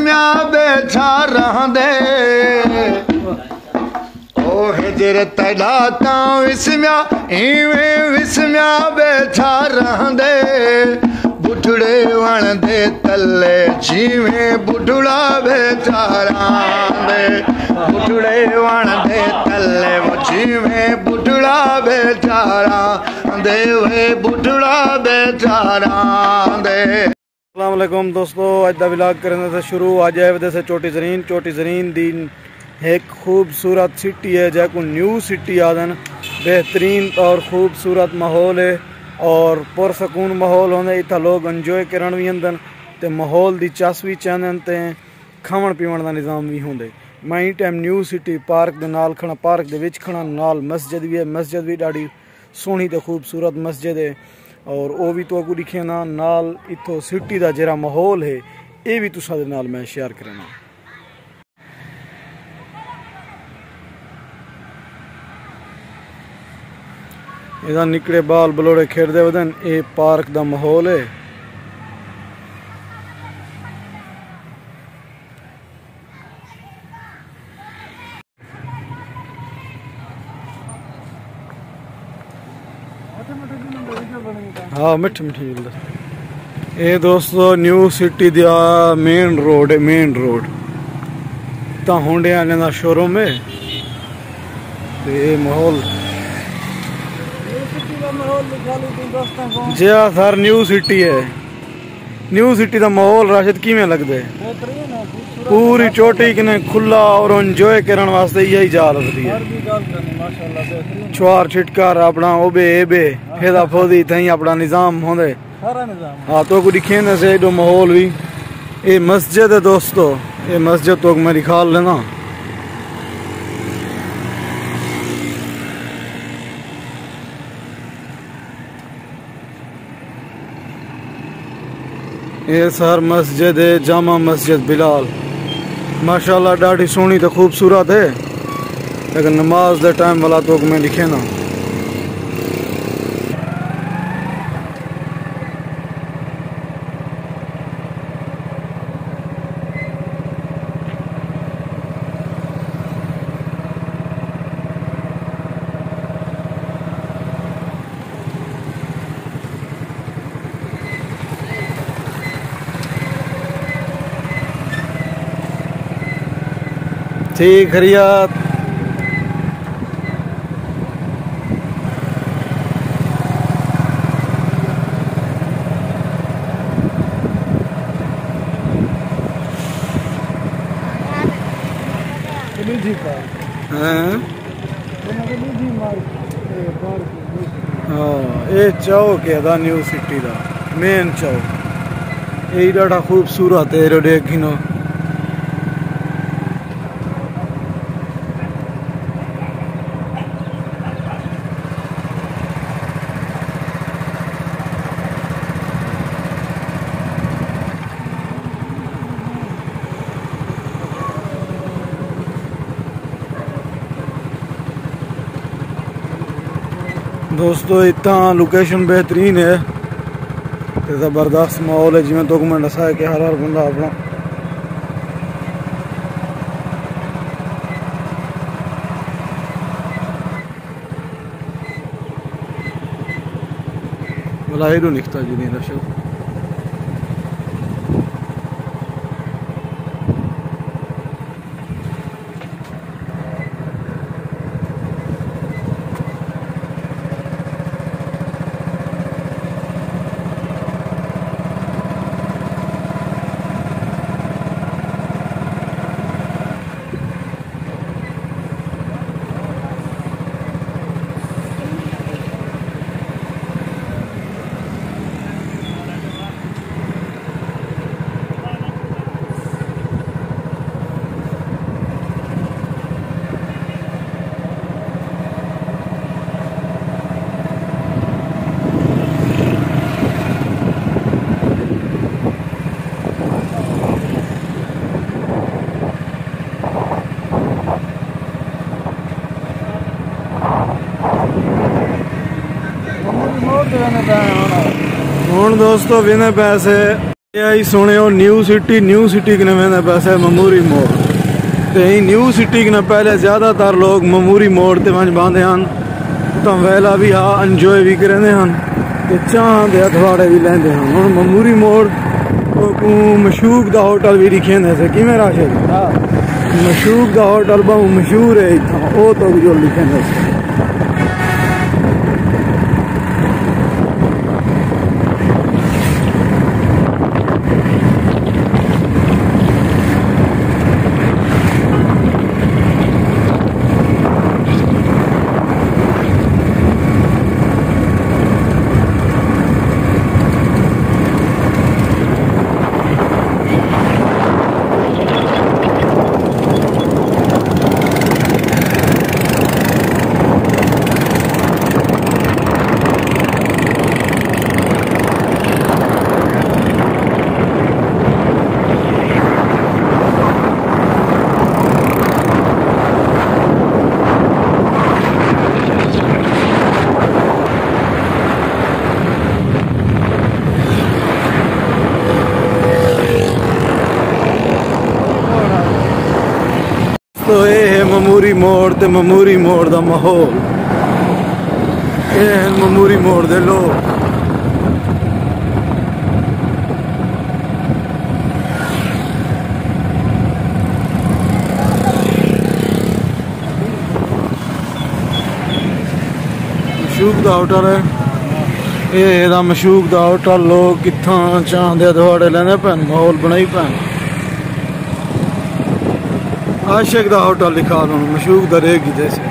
विस्म्या बैठा रहंदे ओ हिजरत ॾाता विस्म्या इवें विस्म्या बैठा रहंदे बुढ़ड़े वण दे तले जीवें बुढ़ड़ा बैठा रहंदे बुढ़ड़े वण दे तले वो जीवें बुढ़ड़ा बैठा रहंदे वे बुढ़ड़ा बैठा रहंदे। अस्सलाम वालेकुम दोस्तों, अज का व्लॉग करने से शुरू आज है वजह से चोटी जरीन दी एक खूबसूरत सिटी है जैको न्यू सिटी आदन बेहतरीन और खूबसूरत माहौल है और पुरसकून माहौल होंगे इतना लोग इंजॉय करन भी आंदन ते माहौल दी चस भी चाहन ते खावन पीवन का निज़ाम भी होंगे। मैं ई टाइम न्यू सिटी पार्क दे नाल खड़ा पार्क दे विच खड़ा नाल मस्जिद भी है, मस्जिद भी ढाडी सोहनी ते खूबसूरत मस्जिद है और वो भी तो अगू दिखे ना नाल इतो सिटी का जरा माहौल है ये भी तुसा दे नाल मैं शेयर करना। इधर निकले बाल बलोड़े खेड़ते वदन ये पार्क का माहौल है। हाँ मिठ मिठी ये दोस्तों न्यू सिटी दिया मेन रोड है, मेन रोड ता होंडे आने का शोरूम है ये माहौल जी सर न्यू सिटी है। न्यू सिटी का माहौल राशिद किमें लगता है पूरी चोटी कने खुला और एंजॉय करने वास्ते यही जा रही है। छुआर छिटकार अपना ओबे एबे फेदा फोदी थई अपना निजाम होंदे हाँ तो को दिखे न से एडो माहौल भी ये मस्जिद है दोस्तों, ये मस्जिद तो मैं दिखा लेना। ये सर मस्जिद है जामा मस्जिद बिलाल माशाल्लाह ढाडी सोहनी तो खूबसूरत है लेकिन नमाज दे टाइम वाला तो मैं लिखे ना। ठीक खरियात ये चौक है दा न्यू सिटी का मेन चौक ये ढाडा खूबसूरत है रो देखिनो। दोस्तों इतना लोकेशन बेहतरीन है जबरदस्त माहौल है जिमें तो मैं दसा है कि हर बंदा अपना बलाहिरो निकता जी नहीं रशो। हूँ दोस्तों बिना पैसे यही सुने न्यू सिटी कने वेंदा पैसे ममूरी मोड़ ते न्यू सिटी कने पहले ज़्यादातर लोग ममूरी मोड़ ते वंज बांधे हैं तो वेला भी हाँ इंजॉय भी करेंदे हैं ते चाह दे अठवाड़े भी लेंदे हैं। हुण ममूरी मोड़ को मशूक दा होटल भी लिखेंदे से किवें राशिद मशूक दा होटल बहुत मशहूर है इत्थों ओ तो जो लिखेंदे से। तो ये है ममूरी मोड़ ते ममूरी मोड़ दा माहौल, ये है ममूरी मोड़ दे लोग। मशूक दा होटल है ये मशूक दा होटल, लोग कित्थां चाहते दवाड़े लैंदे पैन, माहौल बनाई पैन। आशिक दा होटल लिखा लो मशूक दा रेगी जैसे।